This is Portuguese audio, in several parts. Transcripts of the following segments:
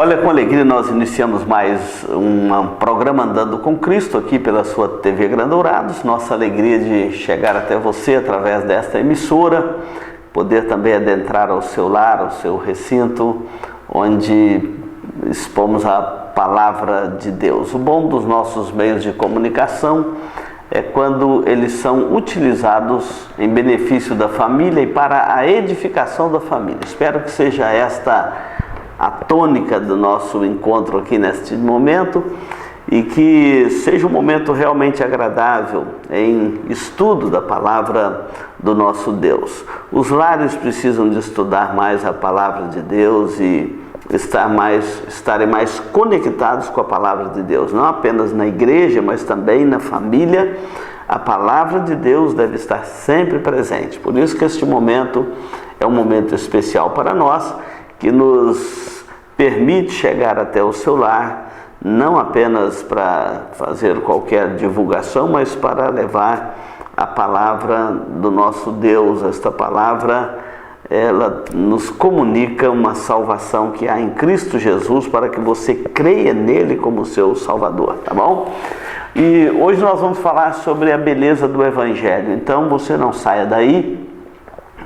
Olha, com alegria nós iniciamos mais um programa Andando com Cristo aqui pela sua TV Grande Dourados. Nossa alegria de chegar até você através desta emissora, poder também adentrar ao seu lar, ao seu recinto, onde expomos a palavra de Deus. O bom dos nossos meios de comunicação é quando eles são utilizados em benefício da família e para a edificação da família. Espero que seja esta a tônica do nosso encontro aqui neste momento e que seja um momento realmente agradável em estudo da palavra do nosso Deus. Os precisam de estudar mais a palavra de Deus e estarem mais conectados com a palavra de Deus, não apenas na igreja, mas também na família. A palavra de Deus deve estar sempre presente. Por isso que este momento é um momento especial para nós, que nos permite chegar até o seu lar, não apenas para fazer qualquer divulgação, mas para levar a palavra do nosso Deus. Esta palavra, ela nos comunica uma salvação que há em Cristo Jesus, para que você creia nele como seu Salvador, tá bom? E hoje nós vamos falar sobre a beleza do Evangelho. Então você não saia daí,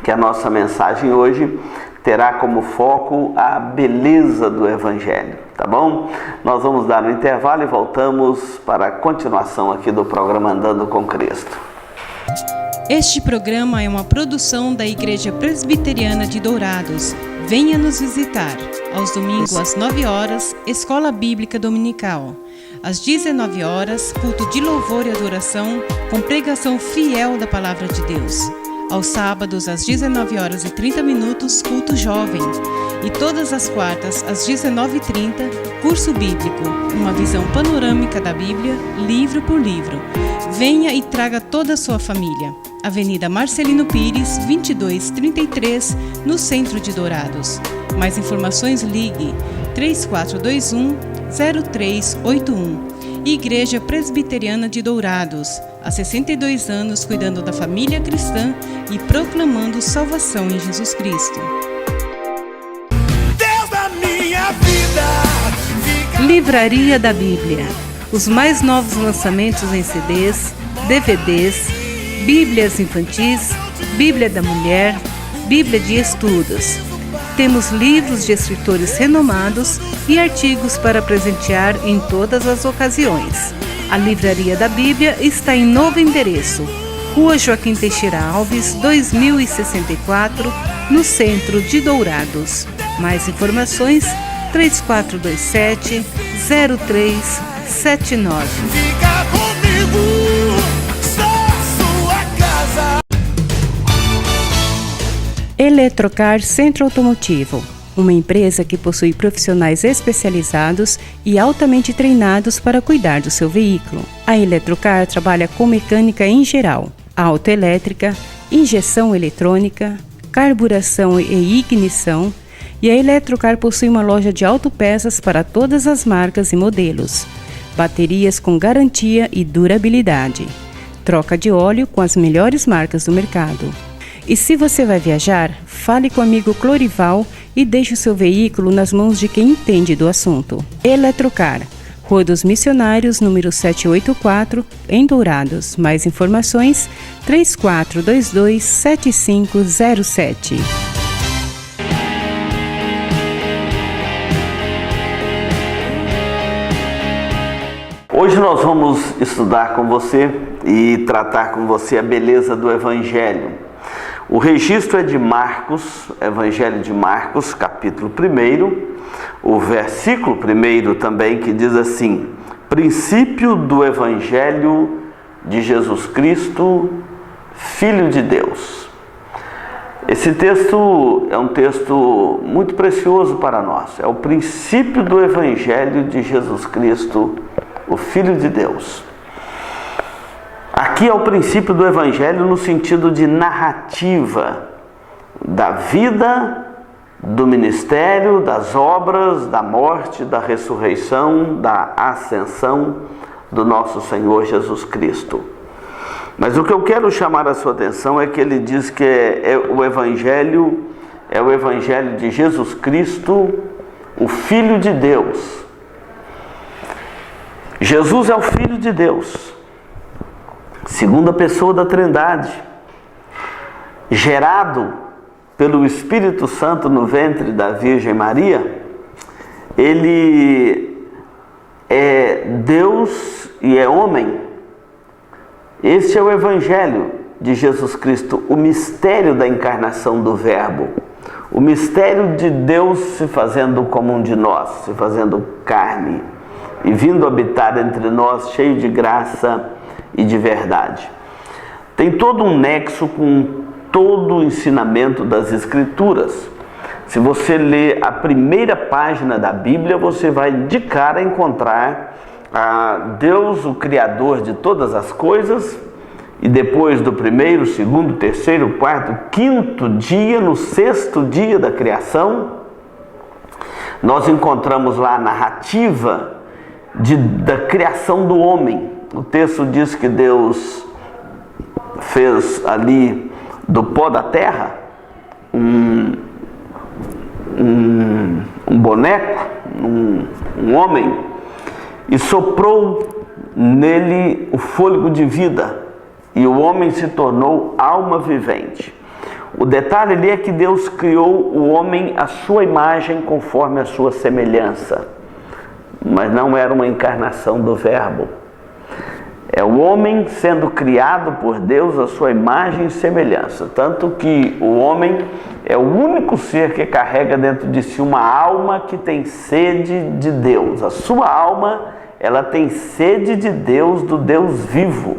que a nossa mensagem hoje terá como foco a beleza do Evangelho, tá bom? Nós vamos dar um intervalo e voltamos para a continuação aqui do programa Andando com Cristo. Este programa é uma produção da Igreja Presbiteriana de Dourados. Venha nos visitar. Aos domingos às 9 horas, Escola Bíblica Dominical. Às 19 horas, culto de louvor e adoração com pregação fiel da Palavra de Deus. Aos sábados, às 19 horas e 30 minutos, culto jovem. E todas as quartas, às 19h30, curso bíblico, uma visão panorâmica da Bíblia, livro por livro. Venha e traga toda a sua família. Avenida Marcelino Pires, 2233, no centro de Dourados. Mais informações, ligue 3421-0381. Igreja Presbiteriana de Dourados, há 62 anos cuidando da família cristã e proclamando salvação em Jesus Cristo. Deus da minha vida, Livraria da Bíblia. Os mais novos lançamentos em CDs, DVDs, Bíblias infantis, Bíblia da Mulher, Bíblia de Estudos. Temos livros de escritores renomados e artigos para presentear em todas as ocasiões. A Livraria da Bíblia está em novo endereço, Rua Joaquim Teixeira Alves, 2064, no centro de Dourados. Mais informações, 3427-0379. fica comigo, sou sua casa. Eletrocar Centro Automotivo, uma empresa que possui profissionais especializados e altamente treinados para cuidar do seu veículo. A Eletrocar trabalha com mecânica em geral, autoelétrica, injeção eletrônica, carburação e ignição, e a Eletrocar possui uma loja de autopeças para todas as marcas e modelos, baterias com garantia e durabilidade, troca de óleo com as melhores marcas do mercado. E se você vai viajar, fale com o amigo Clorival e deixe o seu veículo nas mãos de quem entende do assunto. Eletrocar, Rua dos Missionários, número 784, em Dourados. Mais informações, 3422-7507. Hoje nós vamos estudar com você e tratar com você a beleza do Evangelho. O registro é de Marcos, Evangelho de Marcos, capítulo 1, o versículo 1 também, que diz assim: princípio do Evangelho de Jesus Cristo, Filho de Deus. Esse texto é um texto muito precioso para nós. É o princípio do Evangelho de Jesus Cristo, o Filho de Deus. Aqui é o princípio do Evangelho no sentido de narrativa da vida, do ministério, das obras, da morte, da ressurreição, da ascensão do nosso Senhor Jesus Cristo. Mas o que eu quero chamar a sua atenção é que ele diz que o Evangelho é o Evangelho de Jesus Cristo, o Filho de Deus. Jesus é o Filho de Deus, segunda pessoa da Trindade, gerado pelo Espírito Santo no ventre da Virgem Maria. Ele é Deus e é homem. Este é o Evangelho de Jesus Cristo, o mistério da encarnação do Verbo, o mistério de Deus se fazendo como um de nós, se fazendo carne e vindo habitar entre nós, cheio de graça e de verdade. Tem todo um nexo com todo o ensinamento das Escrituras. Se você ler a primeira página da Bíblia, você vai de cara encontrar a Deus, o Criador de todas as coisas, e depois do primeiro, segundo, terceiro, quarto, quinto dia, no sexto dia da criação, nós encontramos lá a narrativa da criação do homem. O texto diz que Deus fez ali do pó da terra um boneco, um homem, e soprou nele o fôlego de vida, e o homem se tornou alma vivente. O detalhe ali é que Deus criou o homem à sua imagem, conforme a sua semelhança, mas não era uma encarnação do Verbo. É o homem sendo criado por Deus à sua imagem e semelhança. Tanto que o homem é o único ser que carrega dentro de si uma alma que tem sede de Deus. A sua alma, ela tem sede de Deus, do Deus vivo.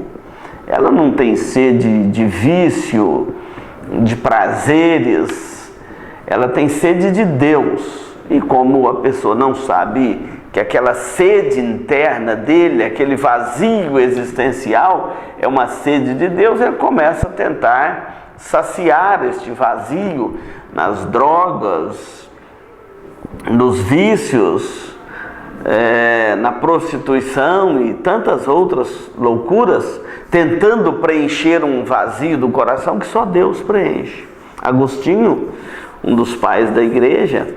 Ela não tem sede de vício, de prazeres. Ela tem sede de Deus. E como a pessoa não sabe que aquela sede interna dele, aquele vazio existencial, é uma sede de Deus, ele começa a tentar saciar este vazio nas drogas, nos vícios, na prostituição e tantas outras loucuras, tentando preencher um vazio do coração que só Deus preenche. Agostinho, um dos pais da igreja,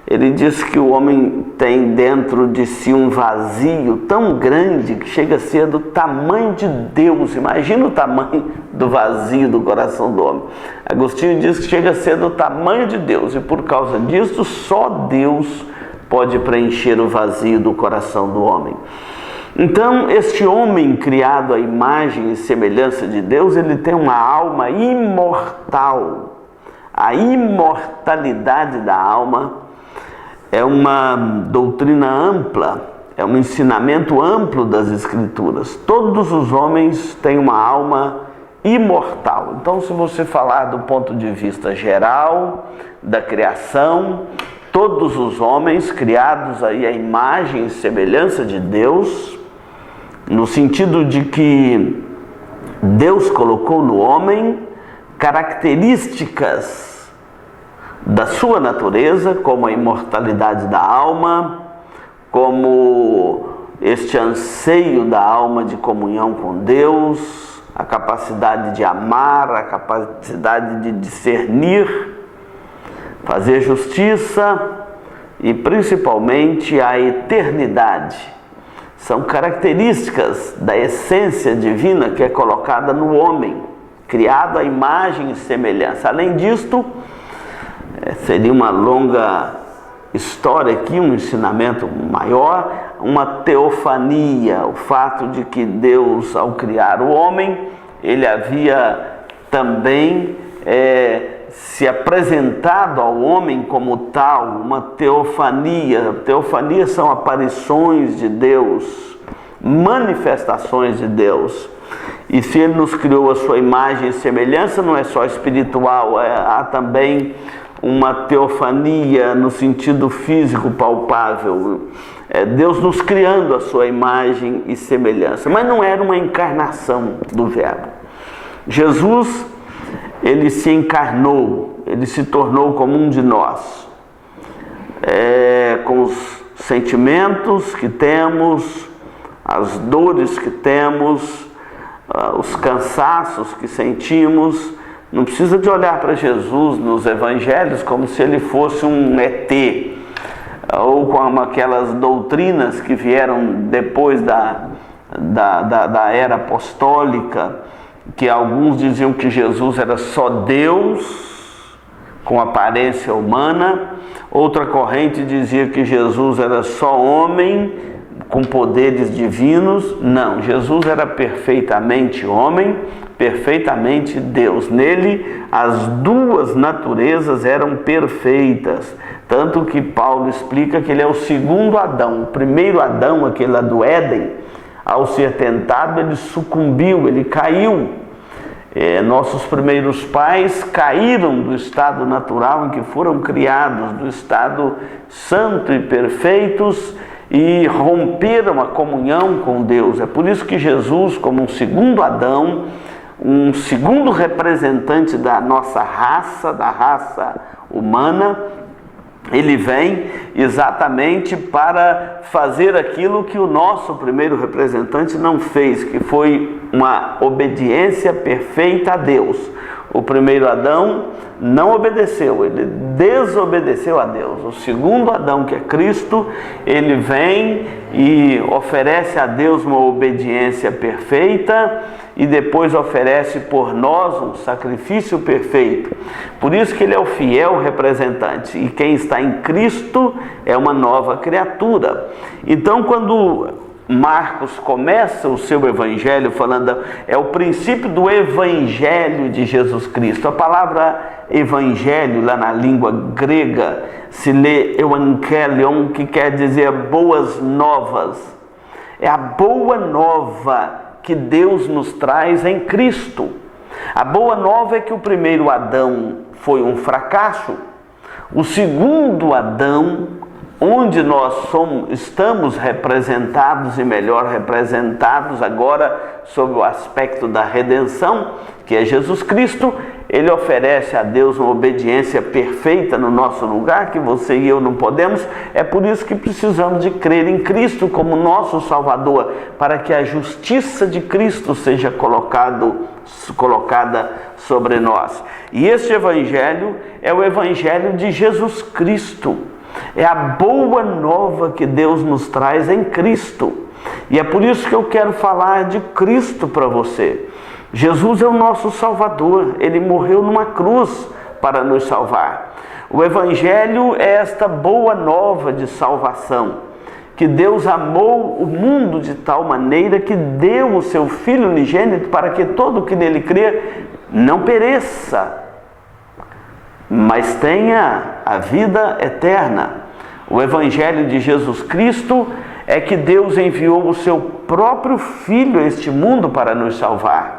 ele diz que o homem tem dentro de si um vazio tão grande que chega a ser do tamanho de Deus. Imagina o tamanho do vazio do coração do homem. Agostinho diz que chega a ser do tamanho de Deus, e por causa disso só Deus pode preencher o vazio do coração do homem. Então, este homem criado à imagem e semelhança de Deus, ele tem uma alma imortal. A imortalidade da alma é uma doutrina ampla, é um ensinamento amplo das Escrituras. Todos os homens têm uma alma imortal. Então, se você falar do ponto de vista geral da criação, todos os homens criados aí à imagem e semelhança de Deus, no sentido de que Deus colocou no homem características da sua natureza, como a imortalidade da alma, como este anseio da alma de comunhão com Deus, a capacidade de amar, a capacidade de discernir, fazer justiça e principalmente a eternidade. São características da essência divina que é colocada no homem, criado à imagem e semelhança. Além disto, seria uma longa história aqui, um ensinamento maior, uma teofania, o fato de que Deus, ao criar o homem, ele havia também se apresentado ao homem como tal, uma teofania. Teofanias são aparições de Deus, manifestações de Deus. E se ele nos criou a sua imagem e semelhança, não é só espiritual, há também uma teofania no sentido físico palpável. Deus nos criando a sua imagem e semelhança. Mas não era uma encarnação do Verbo. Jesus, ele se encarnou, ele se tornou como um de nós, com os sentimentos que temos, as dores que temos, os cansaços que sentimos. Não precisa de olhar para Jesus nos evangelhos como se ele fosse um ET, ou com aquelas doutrinas que vieram depois da era apostólica, que alguns diziam que Jesus era só Deus com aparência humana, outra corrente dizia que Jesus era só homem com poderes divinos. Não, Jesus era perfeitamente homem, perfeitamente Deus. Nele as duas naturezas eram perfeitas, tanto que Paulo explica que ele é o segundo Adão. O primeiro Adão, aquele lá do Éden, ao ser tentado, ele sucumbiu, ele caiu. Nossos primeiros pais caíram do estado natural em que foram criados, do estado santo e perfeitos, e romperam a comunhão com Deus. É por isso que Jesus, como um segundo Adão, um segundo representante da nossa raça, da raça humana, ele vem exatamente para fazer aquilo que o nosso primeiro representante não fez, que foi uma obediência perfeita a Deus. O primeiro Adão não obedeceu, ele desobedeceu a Deus. O segundo Adão, que é Cristo, ele vem e oferece a Deus uma obediência perfeita e depois oferece por nós um sacrifício perfeito. Por isso que ele é o fiel representante, e quem está em Cristo é uma nova criatura. Então, quando Marcos começa o seu evangelho falando, é o princípio do evangelho de Jesus Cristo. A palavra evangelho, lá na língua grega, se lê evangelion, que quer dizer boas novas. É a boa nova que Deus nos traz em Cristo. A boa nova é que o primeiro Adão foi um fracasso. O segundo Adão, onde nós estamos representados e melhor representados agora sob o aspecto da redenção, que é Jesus Cristo, ele oferece a Deus uma obediência perfeita no nosso lugar, que você e eu não podemos. É por isso que precisamos de crer em Cristo como nosso Salvador, para que a justiça de Cristo seja colocada sobre nós. E este evangelho é o evangelho de Jesus Cristo. É a boa nova que Deus nos traz em Cristo. E é por isso que eu quero falar de Cristo para você. Jesus é o nosso Salvador. Ele morreu numa cruz para nos salvar. O Evangelho é esta boa nova de salvação, que Deus amou o mundo de tal maneira que deu o seu Filho unigênito para que todo que nele crê não pereça, mas tenha a vida eterna. O Evangelho de Jesus Cristo é que Deus enviou o seu próprio Filho a este mundo para nos salvar.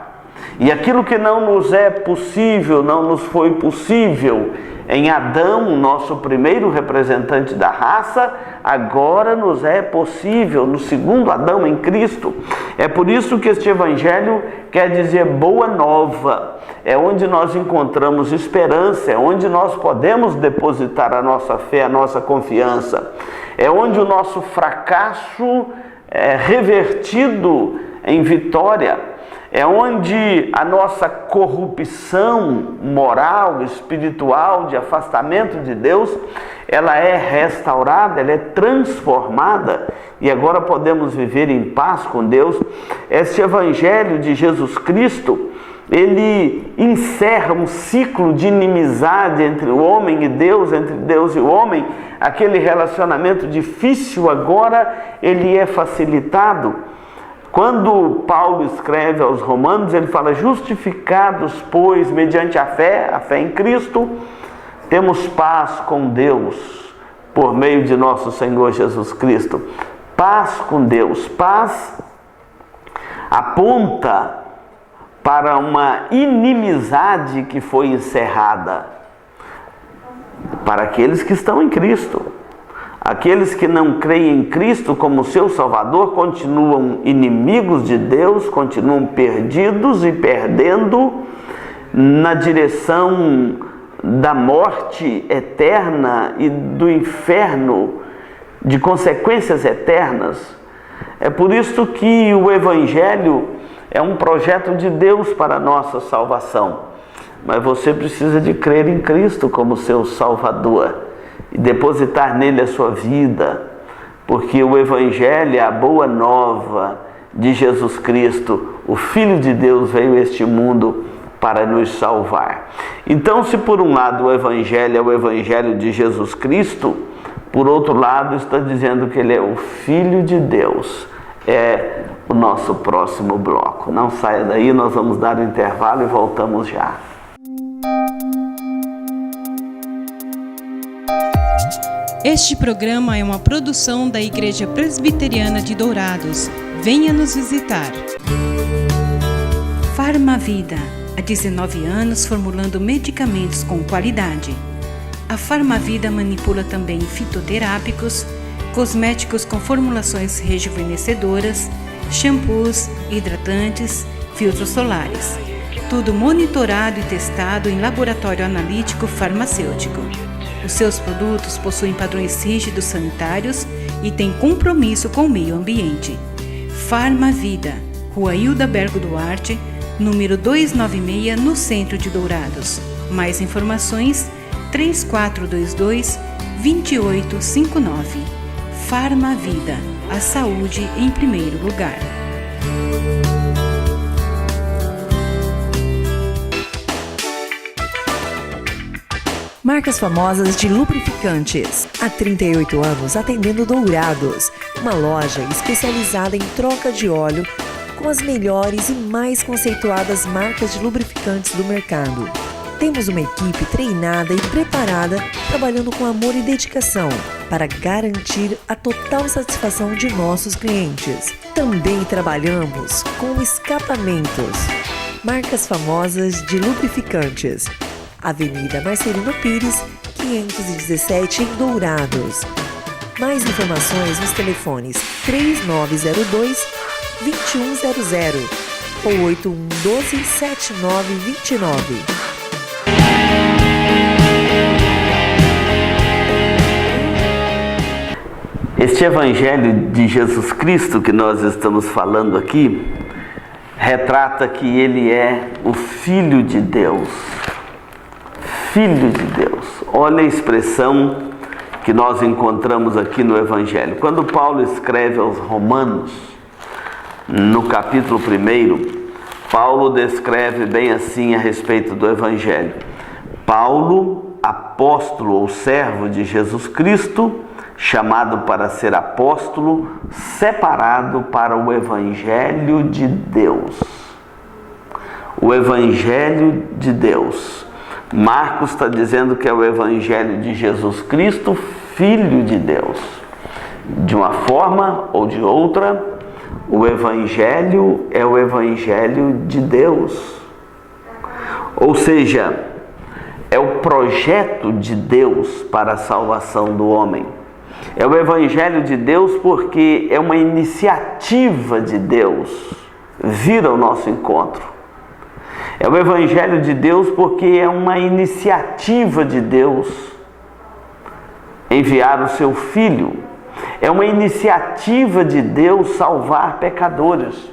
E aquilo que não nos é possível, não nos foi possível em Adão, nosso primeiro representante da raça, agora nos é possível no segundo Adão, em Cristo. É por isso que este evangelho quer dizer boa nova. É onde nós encontramos esperança, é onde nós podemos depositar a nossa fé, a nossa confiança. É onde o nosso fracasso é revertido em vitória. É onde a nossa corrupção moral, espiritual, de afastamento de Deus, ela é restaurada, ela é transformada, e agora podemos viver em paz com Deus. Este evangelho de Jesus Cristo, ele encerra um ciclo de inimizade entre o homem e Deus, entre Deus e o homem. Aquele relacionamento difícil agora, ele é facilitado. Quando Paulo escreve aos Romanos, ele fala: justificados, pois, mediante a fé em Cristo, temos paz com Deus, por meio de nosso Senhor Jesus Cristo. Paz com Deus. Paz aponta para uma inimizade que foi encerrada para aqueles que estão em Cristo. Aqueles que não creem em Cristo como seu Salvador continuam inimigos de Deus, continuam perdidos e perdendo na direção da morte eterna e do inferno, de consequências eternas. É por isso que o Evangelho é um projeto de Deus para a nossa salvação. Mas você precisa de crer em Cristo como seu Salvador. e depositar nele a sua vida, porque o Evangelho é a boa nova de Jesus Cristo, o Filho de Deus veio a este mundo para nos salvar. Então, se por um lado o Evangelho é o Evangelho de Jesus Cristo, por outro lado está dizendo que ele é o Filho de Deus. É o nosso próximo bloco. Não saia daí, nós vamos dar um intervalo e voltamos já. Este programa é uma produção da Igreja Presbiteriana de Dourados. Venha nos visitar. Farmavida, há 19 anos formulando medicamentos com qualidade. A Farmavida manipula também fitoterápicos, cosméticos com formulações rejuvenescedoras, shampoos, hidratantes, filtros solares. Tudo monitorado e testado em laboratório analítico farmacêutico. Os seus produtos possuem padrões rígidos sanitários e têm compromisso com o meio ambiente. Farmavida, Rua Hildabergo Duarte, número 296, no centro de Dourados. Mais informações, 3422-2859. Farmavida, a saúde em primeiro lugar. Marcas famosas de lubrificantes. Há 38 anos atendendo Dourados, uma loja especializada em troca de óleo com as melhores e mais conceituadas marcas de lubrificantes do mercado. Temos uma equipe treinada e preparada, trabalhando com amor e dedicação para garantir a total satisfação de nossos clientes. Também trabalhamos com escapamentos. Marcas famosas de lubrificantes. Avenida Marcelino Pires, 517, em Dourados. Mais informações nos telefones 3902-2100 ou 8112-7929. Este Evangelho de Jesus Cristo que nós estamos falando aqui, retrata que ele é o Filho de Deus. Filho de Deus. Olha a expressão que nós encontramos aqui no Evangelho. Quando Paulo escreve aos Romanos, no capítulo 1, Paulo descreve bem assim a respeito do Evangelho. Paulo, apóstolo ou servo de Jesus Cristo, chamado para ser apóstolo, separado para o Evangelho de Deus. O Evangelho de Deus. Marcos está dizendo que é o Evangelho de Jesus Cristo, Filho de Deus. De uma forma ou de outra, o Evangelho é o Evangelho de Deus. Ou seja, é o projeto de Deus para a salvação do homem. É o Evangelho de Deus porque é uma iniciativa de Deus vir ao nosso encontro. É o Evangelho de Deus porque é uma iniciativa de Deus enviar o seu Filho. É uma iniciativa de Deus salvar pecadores.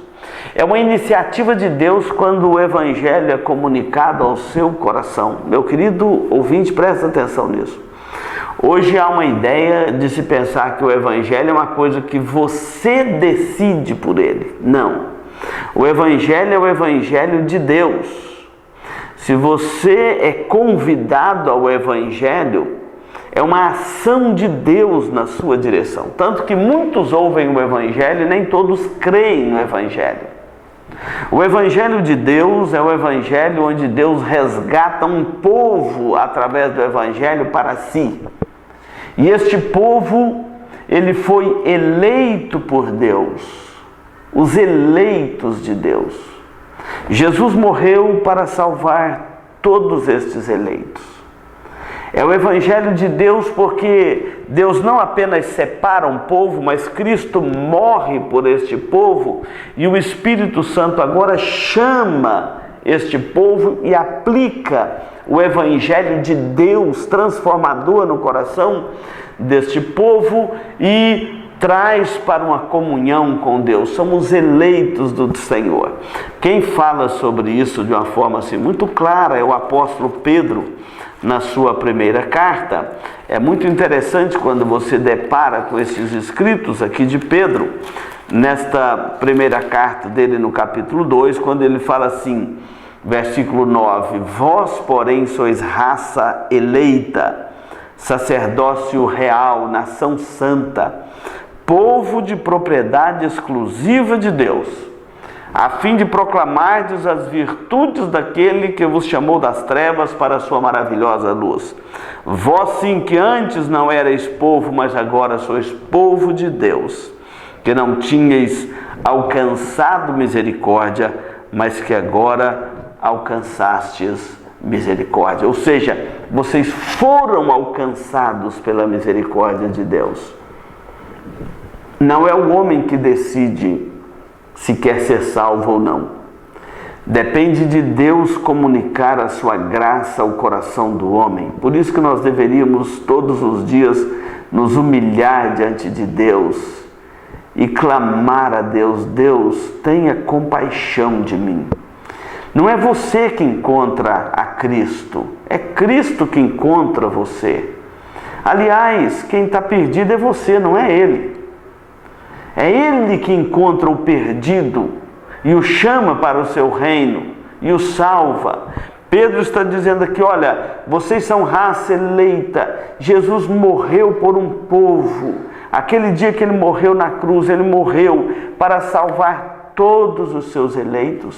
É uma iniciativa de Deus quando o Evangelho é comunicado ao seu coração. Meu querido ouvinte, presta atenção nisso. Hoje há uma ideia de se pensar que o Evangelho é uma coisa que você decide por ele. Não. O Evangelho é o Evangelho de Deus. Se você é convidado ao Evangelho, é uma ação de Deus na sua direção. Tanto que muitos ouvem o Evangelho e nem todos creem no Evangelho. O Evangelho de Deus é o Evangelho onde Deus resgata um povo através do Evangelho para si. E este povo, ele foi eleito por Deus. Os eleitos de Deus. Jesus morreu para salvar todos estes eleitos. É o Evangelho de Deus porque Deus não apenas separa um povo, mas Cristo morre por este povo e o Espírito Santo agora chama este povo e aplica o Evangelho de Deus transformador no coração deste povo e traz para uma comunhão com Deus. Somos eleitos do Senhor. Quem fala sobre isso de uma forma assim muito clara é o apóstolo Pedro, na sua primeira carta. É muito interessante quando você depara com esses escritos aqui de Pedro, nesta primeira carta dele no capítulo 2, quando ele fala assim, versículo 9: vós, porém, sois raça eleita, sacerdócio real, nação santa, povo de propriedade exclusiva de Deus, a fim de proclamardes as virtudes daquele que vos chamou das trevas para a sua maravilhosa luz. Vós sim que antes não erais povo, mas agora sois povo de Deus, que não tinhais alcançado misericórdia, mas que agora alcançastes misericórdia. Ou seja, vocês foram alcançados pela misericórdia de Deus. Não é o homem que decide se quer ser salvo ou não. Depende de Deus comunicar a sua graça ao coração do homem. Por isso que nós deveríamos todos os dias nos humilhar diante de Deus e clamar a Deus: Deus, tenha compaixão de mim. Não é você que encontra a Cristo, é Cristo que encontra você. Aliás, quem está perdido é você, não é Ele. É Ele que encontra o perdido e o chama para o seu reino e o salva. Pedro está dizendo aqui: olha, vocês são raça eleita. Jesus morreu por um povo. Aquele dia que Ele morreu na cruz, Ele morreu para salvar todos os seus eleitos.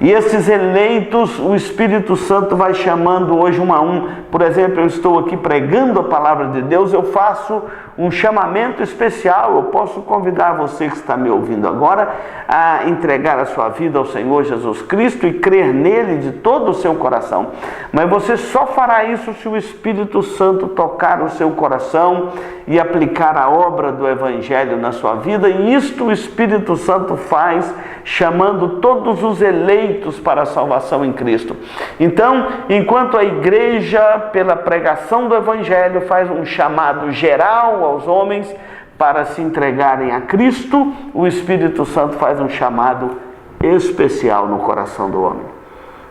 E esses eleitos, o Espírito Santo vai chamando hoje um a um. Por exemplo, eu estou aqui pregando a palavra de Deus, eu faço um chamamento especial. Eu posso convidar você que está me ouvindo agora a entregar a sua vida ao Senhor Jesus Cristo e crer nele de todo o seu coração. Mas você só fará isso se o Espírito Santo tocar o seu coração e aplicar a obra do Evangelho na sua vida. E isto o Espírito Santo faz, chamando todos os eleitos para a salvação em Cristo. Então, enquanto a igreja, pela pregação do Evangelho, faz um chamado geral aos homens para se entregarem a Cristo, o Espírito Santo faz um chamado especial no coração do homem.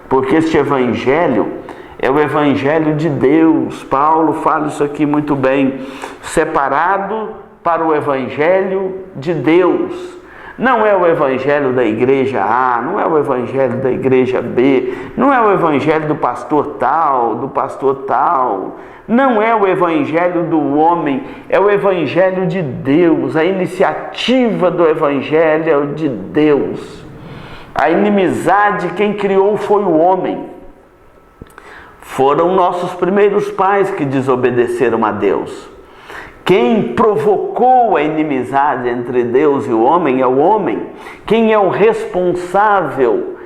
Porque este Evangelho é o Evangelho de Deus. Paulo fala isso aqui muito bem. Separado para o Evangelho de Deus. Não é o evangelho da igreja A, não é o evangelho da igreja B, não é o evangelho do pastor tal, não é o evangelho do homem, é o evangelho de Deus. A iniciativa do evangelho é de Deus. A inimizade, quem criou foi o homem. Foram nossos primeiros pais que desobedeceram a Deus. Quem provocou a inimizade entre Deus e o homem é o homem. Quem é o responsável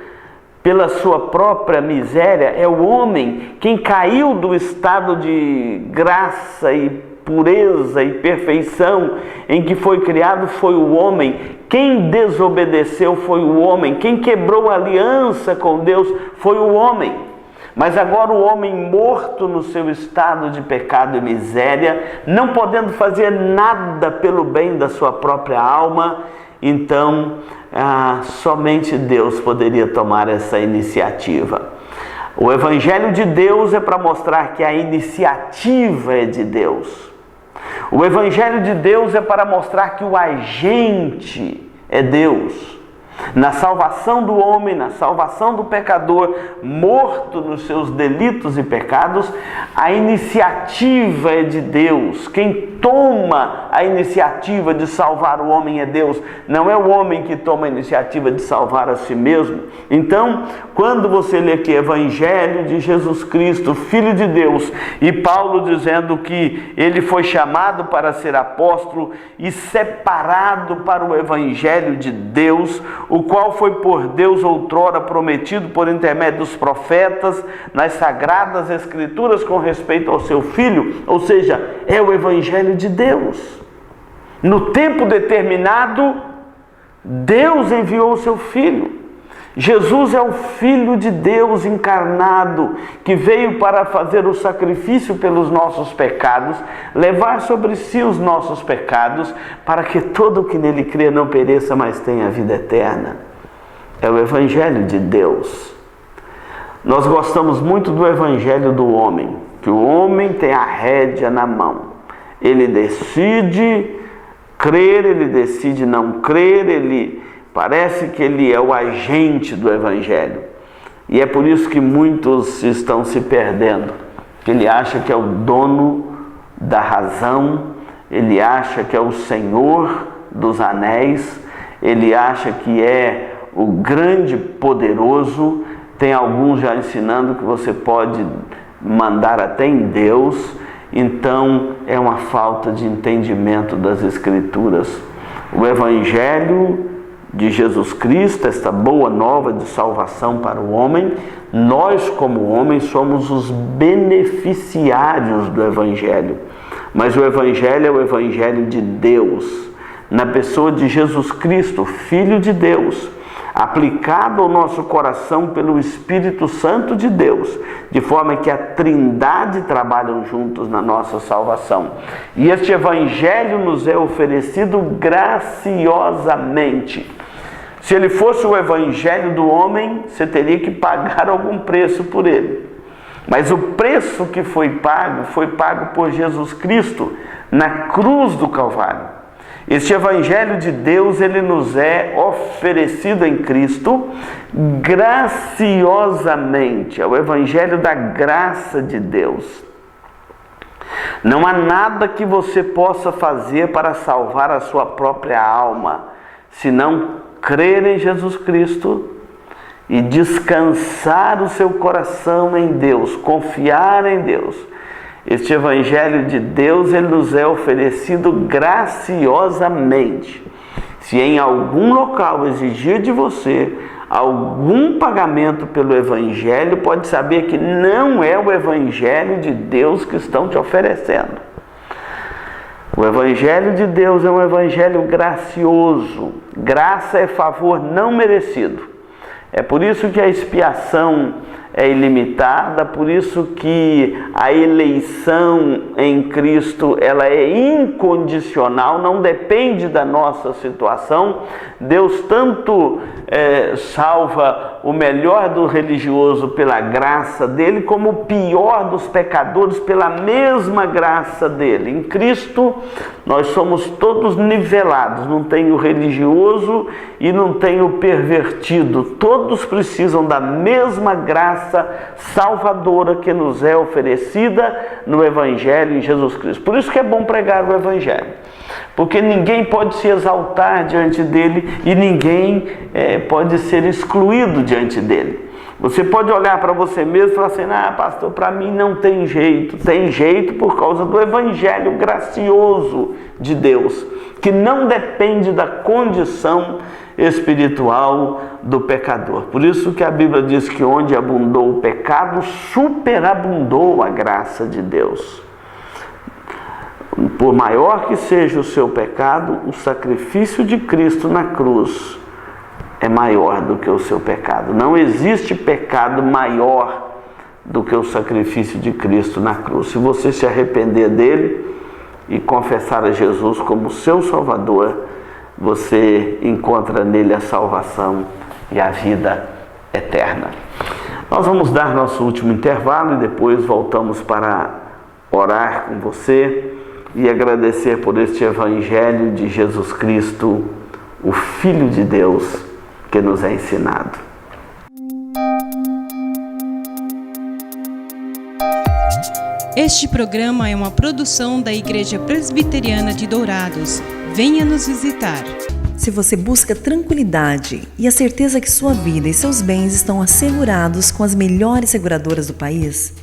pela sua própria miséria é o homem. Quem caiu do estado de graça e pureza e perfeição em que foi criado foi o homem. Quem desobedeceu foi o homem. Quem quebrou a aliança com Deus foi o homem. Mas agora o homem morto no seu estado de pecado e miséria, não podendo fazer nada pelo bem da sua própria alma, então somente Deus poderia tomar essa iniciativa. O Evangelho de Deus é para mostrar que a iniciativa é de Deus. O Evangelho de Deus é para mostrar que o agente é Deus. Na salvação do homem, na salvação do pecador, morto nos seus delitos e pecados, a iniciativa é de Deus. Quem toma a iniciativa de salvar o homem é Deus. Não é o homem que toma a iniciativa de salvar a si mesmo. Então, quando você lê aqui Evangelho de Jesus Cristo, Filho de Deus, e Paulo dizendo que ele foi chamado para ser apóstolo e separado para o Evangelho de Deus, o qual foi por Deus outrora prometido por intermédio dos profetas nas sagradas escrituras com respeito ao seu Filho, ou seja, é o Evangelho de Deus. No tempo determinado, Deus enviou o seu Filho. Jesus é o Filho de Deus encarnado, que veio para fazer o sacrifício pelos nossos pecados, levar sobre si os nossos pecados, para que todo o que nele crê não pereça, mas tenha a vida eterna. É o Evangelho de Deus. Nós gostamos muito do Evangelho do homem, que o homem tem a rédea na mão. Ele decide crer, ele decide não crer, ele parece que ele é o agente do Evangelho. E é por isso que muitos estão se perdendo. Ele acha que é o dono da razão, ele acha que é o Senhor dos anéis, ele acha que é o grande poderoso. Tem alguns já ensinando que você pode mandar até em Deus. Então é uma falta de entendimento das Escrituras. O Evangelho de Jesus Cristo, esta boa nova de salvação para o homem, nós como homens somos os beneficiários do Evangelho. Mas o Evangelho é o Evangelho de Deus, na pessoa de Jesus Cristo, Filho de Deus, aplicado ao nosso coração pelo Espírito Santo de Deus, de forma que a Trindade trabalham juntos na nossa salvação. E este Evangelho nos é oferecido graciosamente. Se ele fosse o Evangelho do homem, você teria que pagar algum preço por ele. Mas o preço que foi pago por Jesus Cristo na cruz do Calvário. Este Evangelho de Deus, ele nos é oferecido em Cristo graciosamente. É o Evangelho da graça de Deus. Não há nada que você possa fazer para salvar a sua própria alma, senão crer em Jesus Cristo e descansar o seu coração em Deus, confiar em Deus. Este Evangelho de Deus, ele nos é oferecido graciosamente. Se em algum local exigir de você algum pagamento pelo Evangelho, pode saber que não é o Evangelho de Deus que estão te oferecendo. O Evangelho de Deus é um Evangelho gracioso. Graça é favor não merecido. É por isso que a expiação é ilimitada, por isso que a eleição em Cristo ela é incondicional, não depende da nossa situação. Deus tanto salva o melhor do religioso pela graça dele, como o pior dos pecadores pela mesma graça dele. Em Cristo nós somos todos nivelados, não tem o religioso e não tem o pervertido, todos precisam da mesma graça salvadora que nos é oferecida no Evangelho em Jesus Cristo. Por isso que é bom pregar o Evangelho, porque ninguém pode se exaltar diante dele e ninguém pode ser excluído diante dele. Você pode olhar para você mesmo e falar assim: ah, pastor, para mim não tem jeito. Tem jeito por causa do Evangelho gracioso de Deus, que não depende da condição espiritual do pecador. Por isso que a Bíblia diz que onde abundou o pecado, superabundou a graça de Deus. Por maior que seja o seu pecado, o sacrifício de Cristo na cruz é maior do que o seu pecado. Não existe pecado maior do que o sacrifício de Cristo na cruz. Se você se arrepender dele e confessar a Jesus como seu Salvador, você encontra nele a salvação e a vida eterna. Nós vamos dar nosso último intervalo e depois voltamos para orar com você e agradecer por este Evangelho de Jesus Cristo, o Filho de Deus, que nos é ensinado. Este programa é uma produção da Igreja Presbiteriana de Dourados. Venha nos visitar. Se você busca tranquilidade e a certeza que sua vida e seus bens estão assegurados com as melhores seguradoras do país,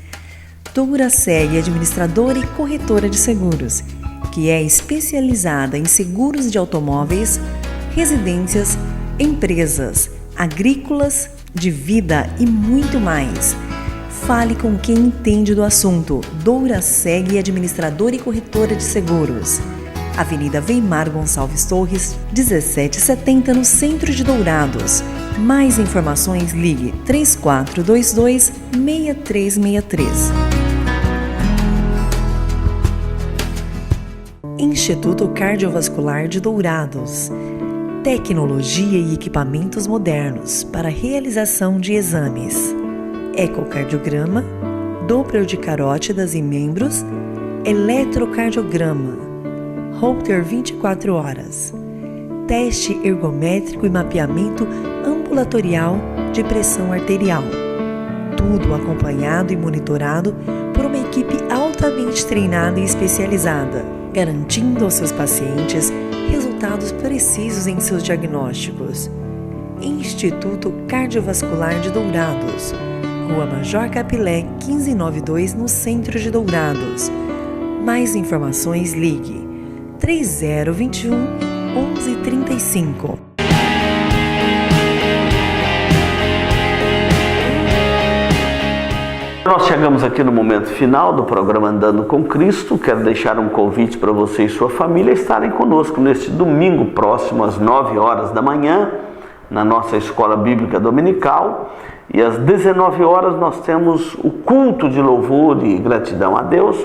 Douraseg é administradora e corretora de seguros, que é especializada em seguros de automóveis, residências, empresas, agrícolas, de vida e muito mais. Fale com quem entende do assunto. Douraseg, administradora e corretora de seguros. Avenida Weimar Gonçalves Torres, 1770, no centro de Dourados. Mais informações, ligue 3422-6363. Instituto Cardiovascular de Dourados. Tecnologia e equipamentos modernos para realização de exames. Ecocardiograma, Doppler de carótidas e membros, eletrocardiograma, Holter 24 horas, teste ergométrico e mapeamento ambulatorial de pressão arterial. Tudo acompanhado e monitorado por uma equipe altamente treinada e especializada, garantindo aos seus pacientes resultados precisos em seus diagnósticos. Instituto Cardiovascular de Dourados, Rua Major Capilé, 1592, no centro de Dourados. Mais informações, ligue 3021 1135. Nós chegamos aqui no momento final do programa Andando com Cristo. Quero deixar um convite para você e sua família estarem conosco neste domingo próximo, às 9 horas da manhã, na nossa Escola Bíblica Dominical. E às 19 horas nós temos o culto de louvor e gratidão a Deus.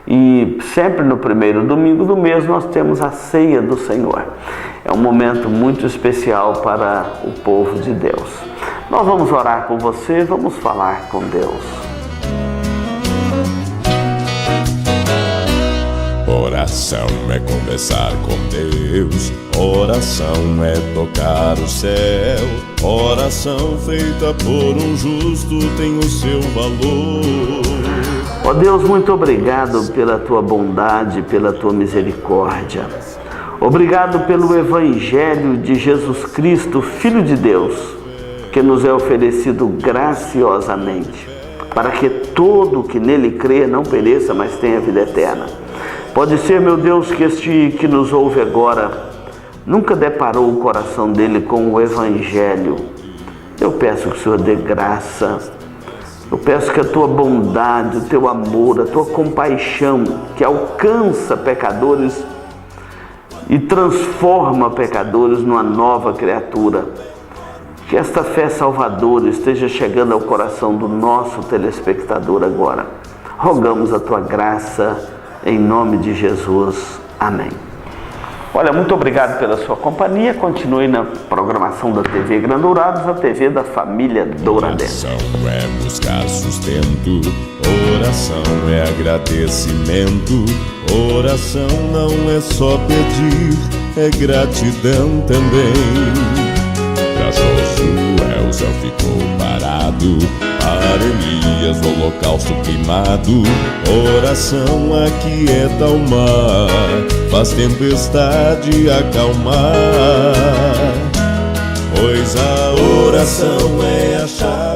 E sempre no primeiro domingo do mês nós temos a Ceia do Senhor. É um momento muito especial para o povo de Deus. Nós vamos orar com você, vamos falar com Deus. Oração é conversar com Deus, oração é tocar o céu, oração feita por um justo tem o seu valor. Ó Deus, muito obrigado pela tua bondade, pela tua misericórdia. Obrigado pelo Evangelho de Jesus Cristo, Filho de Deus, que nos é oferecido graciosamente, para que todo que nele crê não pereça, mas tenha vida eterna. Pode ser, meu Deus, que este que nos ouve agora nunca deparou o coração dele com o Evangelho. Eu peço que o Senhor dê graça. Eu peço que a tua bondade, o teu amor, a tua compaixão, que alcança pecadores e transforma pecadores numa nova criatura, que esta fé salvadora esteja chegando ao coração do nosso telespectador agora. Rogamos a tua graça em nome de Jesus. Amém. Olha, muito obrigado pela sua companhia. Continue na programação da TV Grande Dourados, a TV da família Douradense. Oração é buscar sustento, oração é agradecimento, oração não é só pedir, é gratidão também. Pra Josué o céu ficou parado, para Elias o holocausto queimado. Oração aquieta o mar, faz tempestade acalmar, pois a oração é a chave